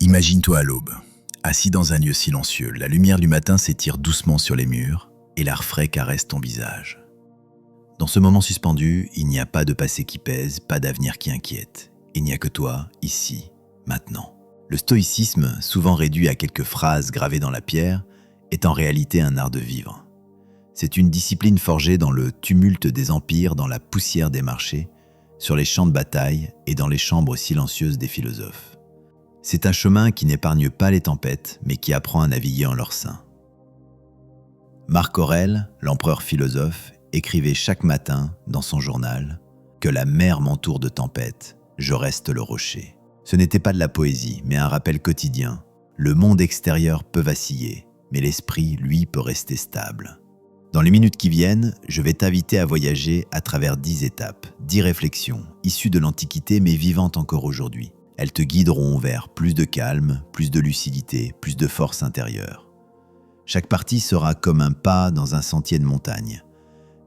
Imagine-toi à l'aube, assis dans un lieu silencieux, la lumière du matin s'étire doucement sur les murs et l'air frais caresse ton visage. Dans ce moment suspendu, il n'y a pas de passé qui pèse, pas d'avenir qui inquiète. Il n'y a que toi, ici, maintenant. Le stoïcisme, souvent réduit à quelques phrases gravées dans la pierre, est en réalité un art de vivre. C'est une discipline forgée dans le tumulte des empires, dans la poussière des marchés, sur les champs de bataille et dans les chambres silencieuses des philosophes. C'est un chemin qui n'épargne pas les tempêtes, mais qui apprend à naviguer en leur sein. Marc Aurèle, l'empereur philosophe, écrivait chaque matin, dans son journal, que la mer m'entoure de tempêtes, je reste le rocher. Ce n'était pas de la poésie, mais un rappel quotidien. Le monde extérieur peut vaciller, mais l'esprit, lui, peut rester stable. Dans les minutes qui viennent, je vais t'inviter à voyager à travers 10 étapes, 10 réflexions, issues de l'Antiquité mais vivantes encore aujourd'hui. Elles te guideront vers plus de calme, plus de lucidité, plus de force intérieure. Chaque partie sera comme un pas dans un sentier de montagne.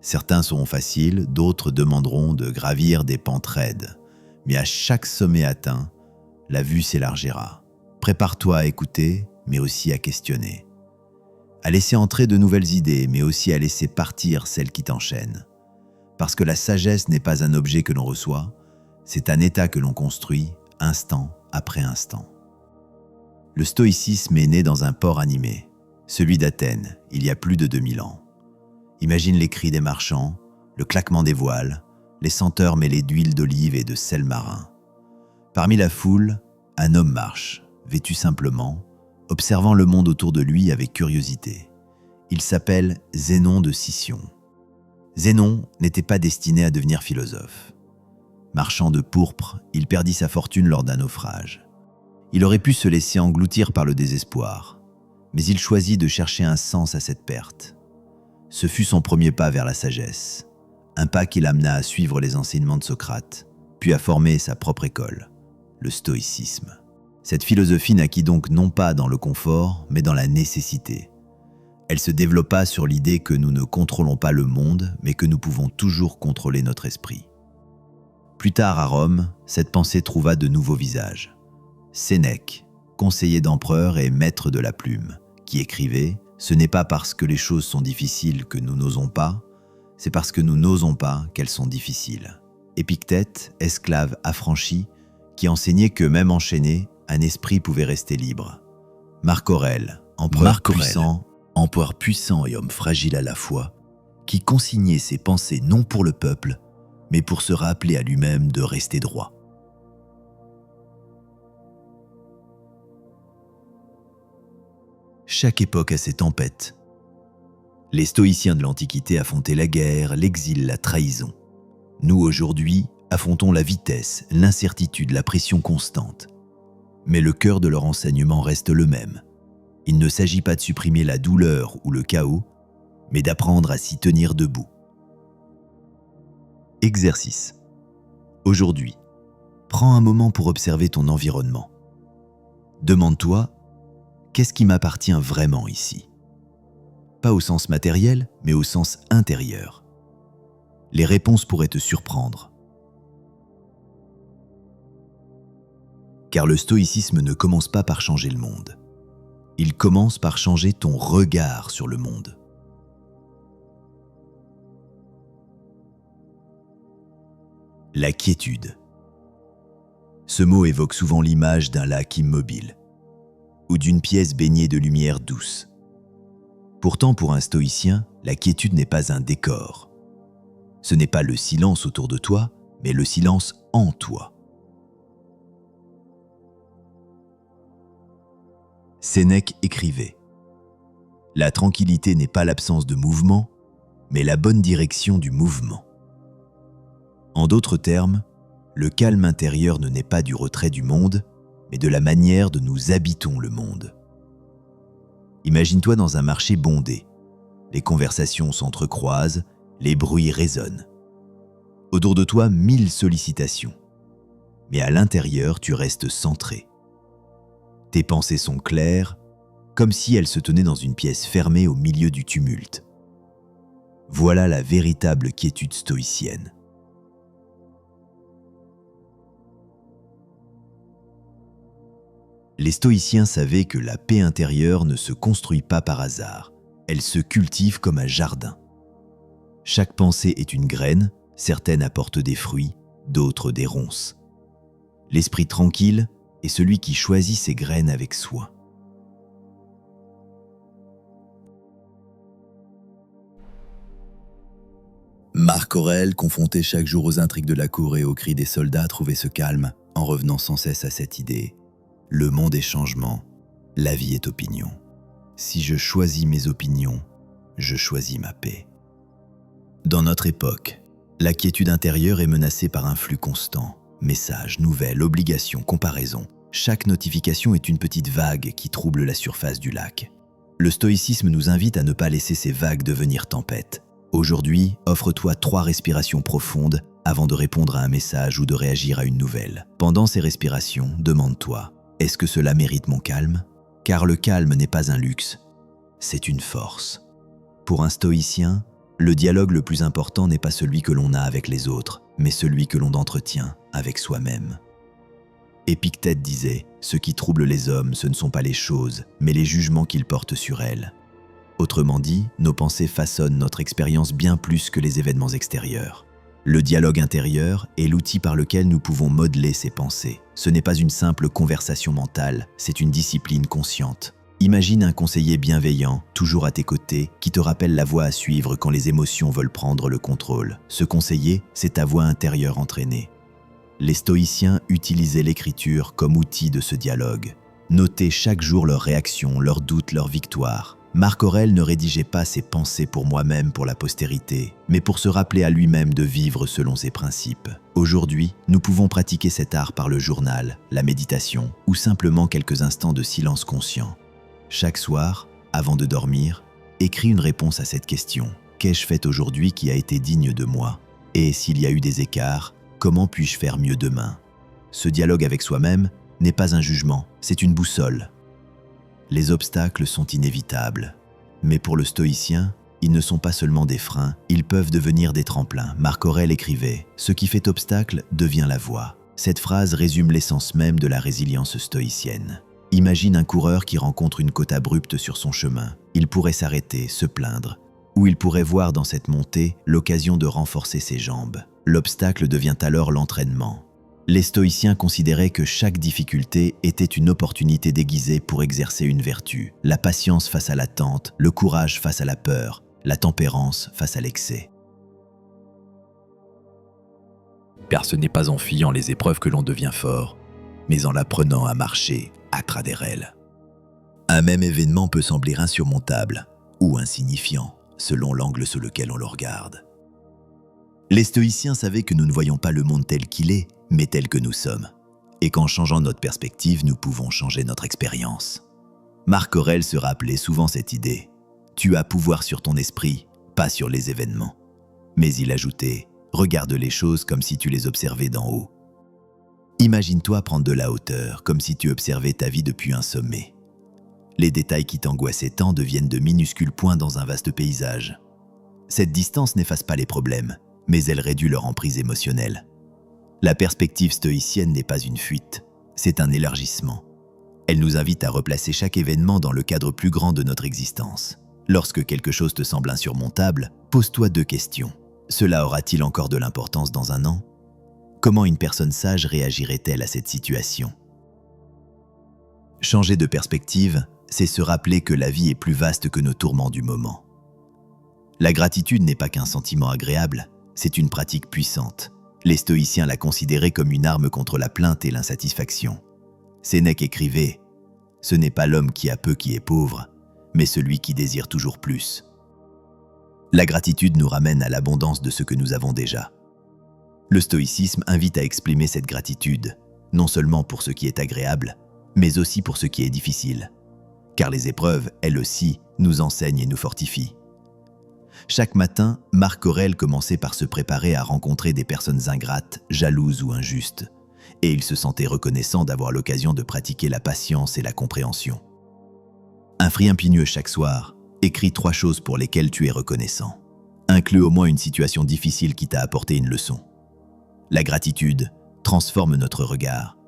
Certains seront faciles, d'autres demanderont de gravir des pentes raides. Mais à chaque sommet atteint, la vue s'élargira. Prépare-toi à écouter, mais aussi à questionner. À laisser entrer de nouvelles idées, mais aussi à laisser partir celles qui t'enchaînent. Parce que la sagesse n'est pas un objet que l'on reçoit, c'est un état que l'on construit, instant après instant. Le stoïcisme est né dans un port animé, celui d'Athènes, il y a plus de 2000 ans. Imagine les cris des marchands, le claquement des voiles, les senteurs mêlées d'huile d'olive et de sel marin. Parmi la foule, un homme marche, vêtu simplement, observant le monde autour de lui avec curiosité. Il s'appelle Zénon de Sicyon. Zénon n'était pas destiné à devenir philosophe. Marchand de pourpre, il perdit sa fortune lors d'un naufrage. Il aurait pu se laisser engloutir par le désespoir, mais il choisit de chercher un sens à cette perte. Ce fut son premier pas vers la sagesse, un pas qui l'amena à suivre les enseignements de Socrate, puis à former sa propre école, le stoïcisme. Cette philosophie naquit donc non pas dans le confort, mais dans la nécessité. Elle se développa sur l'idée que nous ne contrôlons pas le monde, mais que nous pouvons toujours contrôler notre esprit. Plus tard à Rome, cette pensée trouva de nouveaux visages. Sénèque, conseiller d'empereur et maître de la plume, qui écrivait « Ce n'est pas parce que les choses sont difficiles que nous n'osons pas, c'est parce que nous n'osons pas qu'elles sont difficiles. » Épictète, esclave affranchi, qui enseignait que même enchaîné, un esprit pouvait rester libre. Marc Aurèle, empereur puissant et homme fragile à la fois, qui consignait ses pensées non pour le peuple, mais pour se rappeler à lui-même de rester droit. Chaque époque a ses tempêtes. Les stoïciens de l'Antiquité affrontaient la guerre, l'exil, la trahison. Nous, aujourd'hui, affrontons la vitesse, l'incertitude, la pression constante. Mais le cœur de leur enseignement reste le même. Il ne s'agit pas de supprimer la douleur ou le chaos, mais d'apprendre à s'y tenir debout. Exercice. Aujourd'hui, prends un moment pour observer ton environnement. Demande-toi, qu'est-ce qui m'appartient vraiment ici ? Pas au sens matériel, mais au sens intérieur. Les réponses pourraient te surprendre. Car le stoïcisme ne commence pas par changer le monde. Il commence par changer ton regard sur le monde. La quiétude. Ce mot évoque souvent l'image d'un lac immobile ou d'une pièce baignée de lumière douce. Pourtant, pour un stoïcien, la quiétude n'est pas un décor. Ce n'est pas le silence autour de toi, mais le silence en toi. Sénèque écrivait « La tranquillité n'est pas l'absence de mouvement, mais la bonne direction du mouvement. » En d'autres termes, le calme intérieur ne naît pas du retrait du monde, mais de la manière dont nous habitons le monde. Imagine-toi dans un marché bondé. Les conversations s'entrecroisent, les bruits résonnent. Autour de toi, 1000 sollicitations. Mais à l'intérieur, tu restes centré. Tes pensées sont claires, comme si elles se tenaient dans une pièce fermée au milieu du tumulte. Voilà la véritable quiétude stoïcienne. Les stoïciens savaient que la paix intérieure ne se construit pas par hasard, elle se cultive comme un jardin. Chaque pensée est une graine, certaines apportent des fruits, d'autres des ronces. L'esprit tranquille est celui qui choisit ses graines avec soin. Marc Aurèle, confronté chaque jour aux intrigues de la cour et aux cris des soldats, trouvait ce calme en revenant sans cesse à cette idée. Le monde est changement, la vie est opinion. Si je choisis mes opinions, je choisis ma paix. Dans notre époque, la quiétude intérieure est menacée par un flux constant. Messages, nouvelles, obligations, comparaisons. Chaque notification est une petite vague qui trouble la surface du lac. Le stoïcisme nous invite à ne pas laisser ces vagues devenir tempêtes. Aujourd'hui, offre-toi 3 respirations profondes avant de répondre à un message ou de réagir à une nouvelle. Pendant ces respirations, demande-toi, est-ce que cela mérite mon calme ? Car le calme n'est pas un luxe, c'est une force. Pour un stoïcien, le dialogue le plus important n'est pas celui que l'on a avec les autres, mais celui que l'on entretient avec soi-même. Épictète disait, ce qui trouble les hommes, ce ne sont pas les choses, mais les jugements qu'ils portent sur elles. Autrement dit, nos pensées façonnent notre expérience bien plus que les événements extérieurs. Le dialogue intérieur est l'outil par lequel nous pouvons modeler ces pensées. Ce n'est pas une simple conversation mentale, c'est une discipline consciente. Imagine un conseiller bienveillant, toujours à tes côtés, qui te rappelle la voie à suivre quand les émotions veulent prendre le contrôle. Ce conseiller, c'est ta voix intérieure entraînée. Les stoïciens utilisaient l'écriture comme outil de ce dialogue. Notaient chaque jour leurs réactions, leurs doutes, leurs victoires. Marc Aurèle ne rédigeait pas ses pensées pour moi-même, pour la postérité, mais pour se rappeler à lui-même de vivre selon ses principes. Aujourd'hui, nous pouvons pratiquer cet art par le journal, la méditation ou simplement quelques instants de silence conscient. Chaque soir, avant de dormir, écris une réponse à cette question. Qu'ai-je fait aujourd'hui qui a été digne de moi ? Et s'il y a eu des écarts, comment puis-je faire mieux demain ? Ce dialogue avec soi-même n'est pas un jugement, c'est une boussole. Les obstacles sont inévitables, mais pour le stoïcien, ils ne sont pas seulement des freins, ils peuvent devenir des tremplins. Marc Aurèle écrivait « Ce qui fait obstacle devient la voie ». Cette phrase résume l'essence même de la résilience stoïcienne. Imagine un coureur qui rencontre une côte abrupte sur son chemin. Il pourrait s'arrêter, se plaindre, ou il pourrait voir dans cette montée l'occasion de renforcer ses jambes. L'obstacle devient alors l'entraînement. Les stoïciens considéraient que chaque difficulté était une opportunité déguisée pour exercer une vertu. La patience face à l'attente, le courage face à la peur, la tempérance face à l'excès. Car ce n'est pas en fuyant les épreuves que l'on devient fort, mais en apprenant à marcher à travers elles. Un même événement peut sembler insurmontable ou insignifiant, selon l'angle sous lequel on le regarde. Les stoïciens savaient que nous ne voyons pas le monde tel qu'il est, mais tel que nous sommes, et qu'en changeant notre perspective, nous pouvons changer notre expérience. Marc Aurèle se rappelait souvent cette idée. Tu as pouvoir sur ton esprit, pas sur les événements. Mais il ajoutait, regarde les choses comme si tu les observais d'en haut. Imagine-toi prendre de la hauteur, comme si tu observais ta vie depuis un sommet. Les détails qui t'angoissaient tant deviennent de minuscules points dans un vaste paysage. Cette distance n'efface pas les problèmes, mais elle réduit leur emprise émotionnelle. La perspective stoïcienne n'est pas une fuite, c'est un élargissement. Elle nous invite à replacer chaque événement dans le cadre plus grand de notre existence. Lorsque quelque chose te semble insurmontable, pose-toi 2 questions. Cela aura-t-il encore de l'importance dans un an ? Comment une personne sage réagirait-elle à cette situation ? Changer de perspective, c'est se rappeler que la vie est plus vaste que nos tourments du moment. La gratitude n'est pas qu'un sentiment agréable, c'est une pratique puissante. Les stoïciens la considéraient comme une arme contre la plainte et l'insatisfaction. Sénèque écrivait « Ce n'est pas l'homme qui a peu qui est pauvre, mais celui qui désire toujours plus. » La gratitude nous ramène à l'abondance de ce que nous avons déjà. Le stoïcisme invite à exprimer cette gratitude, non seulement pour ce qui est agréable, mais aussi pour ce qui est difficile. Car les épreuves, elles aussi, nous enseignent et nous fortifient. Chaque matin, Marc Aurèle commençait par se préparer à rencontrer des personnes ingrates, jalouses ou injustes, et il se sentait reconnaissant d'avoir l'occasion de pratiquer la patience et la compréhension. Un friimpigneux chaque soir, écris 3 choses pour lesquelles tu es reconnaissant. Inclus au moins une situation difficile qui t'a apporté une leçon. La gratitude transforme notre regard.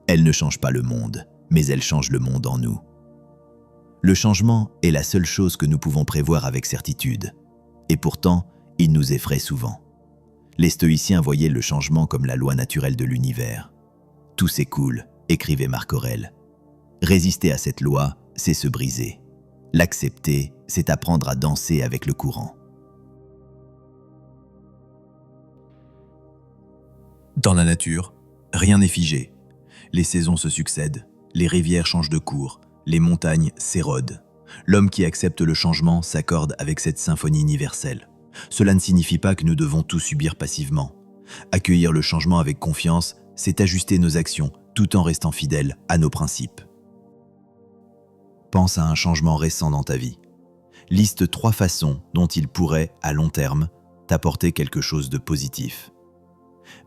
Elle ne change pas le monde, mais elles changent le monde en nous. Le changement est la seule chose que nous pouvons prévoir avec certitude. Et pourtant, il nous effraie souvent. Les stoïciens voyaient le changement comme la loi naturelle de l'univers. Tout s'écoule, écrivait Marc Aurèle. Résister à cette loi, c'est se briser. L'accepter, c'est apprendre à danser avec le courant. Dans la nature, rien n'est figé. Les saisons se succèdent, les rivières changent de cours, les montagnes s'érodent. L'homme qui accepte le changement s'accorde avec cette symphonie universelle. Cela ne signifie pas que nous devons tout subir passivement. Accueillir le changement avec confiance, c'est ajuster nos actions tout en restant fidèles à nos principes. Pense à un changement récent dans ta vie. Liste 3 façons dont il pourrait, à long terme, t'apporter quelque chose de positif.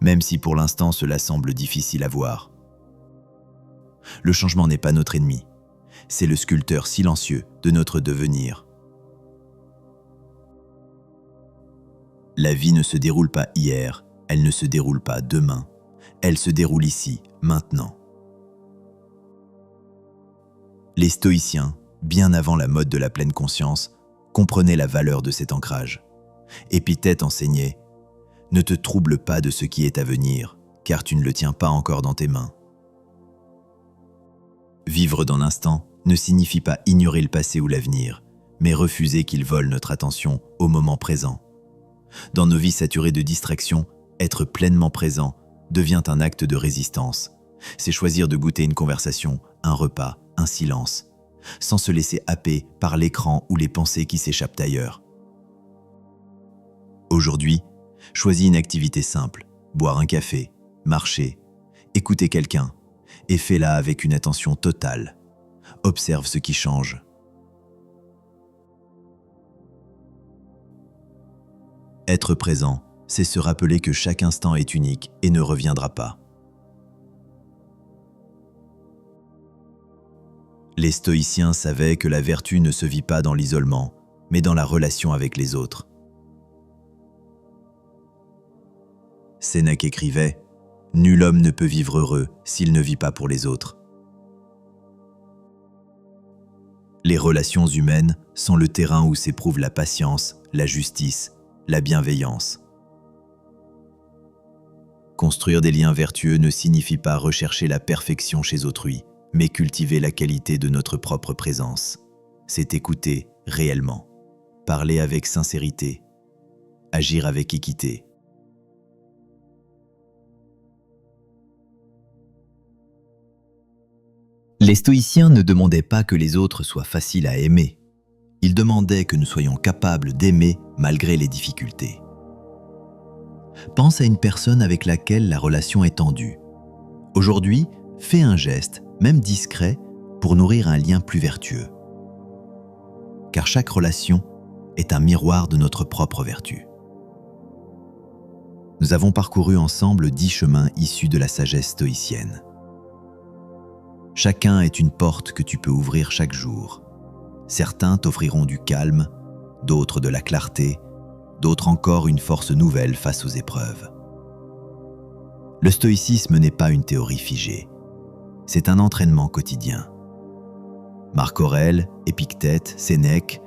Même si pour l'instant cela semble difficile à voir. Le changement n'est pas notre ennemi. C'est le sculpteur silencieux de notre devenir. La vie ne se déroule pas hier, elle ne se déroule pas demain. Elle se déroule ici, maintenant. Les stoïciens, bien avant la mode de la pleine conscience, comprenaient la valeur de cet ancrage. Épithète enseignait « Ne te trouble pas de ce qui est à venir, car tu ne le tiens pas encore dans tes mains. » Vivre dans l'instant ne signifie pas ignorer le passé ou l'avenir, mais refuser qu'il vole notre attention au moment présent. Dans nos vies saturées de distractions, être pleinement présent devient un acte de résistance. C'est choisir de goûter une conversation, un repas, un silence, sans se laisser happer par l'écran ou les pensées qui s'échappent ailleurs. Aujourd'hui, choisis une activité simple, boire un café, marcher, écouter quelqu'un, et fais-la avec une attention totale. Observe ce qui change. Être présent, c'est se rappeler que chaque instant est unique et ne reviendra pas. Les stoïciens savaient que la vertu ne se vit pas dans l'isolement, mais dans la relation avec les autres. Sénèque écrivait « Nul homme ne peut vivre heureux s'il ne vit pas pour les autres ». Les relations humaines sont le terrain où s'éprouve la patience, la justice, la bienveillance. Construire des liens vertueux ne signifie pas rechercher la perfection chez autrui, mais cultiver la qualité de notre propre présence. C'est écouter réellement, parler avec sincérité, agir avec équité. Les stoïciens ne demandaient pas que les autres soient faciles à aimer. Ils demandaient que nous soyons capables d'aimer malgré les difficultés. Pense à une personne avec laquelle la relation est tendue. Aujourd'hui, fais un geste, même discret, pour nourrir un lien plus vertueux. Car chaque relation est un miroir de notre propre vertu. Nous avons parcouru ensemble 10 chemins issus de la sagesse stoïcienne. Chacun est une porte que tu peux ouvrir chaque jour. Certains t'offriront du calme, d'autres de la clarté, d'autres encore une force nouvelle face aux épreuves. Le stoïcisme n'est pas une théorie figée. C'est un entraînement quotidien. Marc Aurèle, Épictète, Sénèque,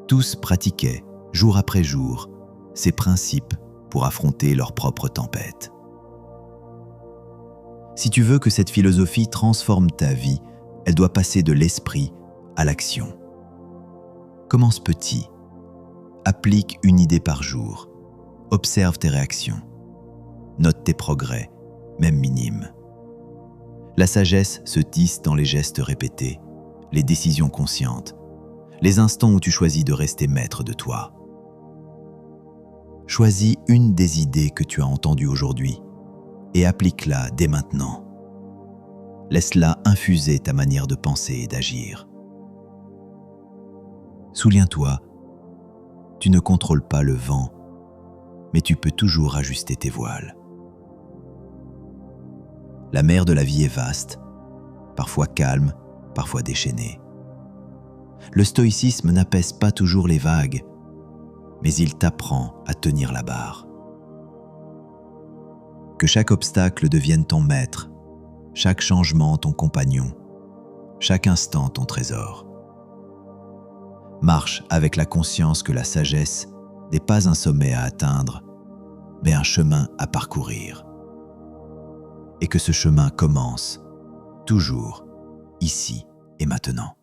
tous pratiquaient, jour après jour, ces principes pour affronter leurs propres tempêtes. Si tu veux que cette philosophie transforme ta vie, elle doit passer de l'esprit à l'action. Commence petit. Applique une idée par jour. Observe tes réactions. Note tes progrès, même minimes. La sagesse se tisse dans les gestes répétés, les décisions conscientes, les instants où tu choisis de rester maître de toi. Choisis une des idées que tu as entendues aujourd'hui et applique-la dès maintenant. Laisse-la infuser ta manière de penser et d'agir. Souviens-toi, tu ne contrôles pas le vent, mais tu peux toujours ajuster tes voiles. La mer de la vie est vaste, parfois calme, parfois déchaînée. Le stoïcisme n'apaise pas toujours les vagues, mais il t'apprend à tenir la barre. Que chaque obstacle devienne ton maître, chaque changement ton compagnon, chaque instant ton trésor. Marche avec la conscience que la sagesse n'est pas un sommet à atteindre, mais un chemin à parcourir. Et que ce chemin commence toujours, ici et maintenant.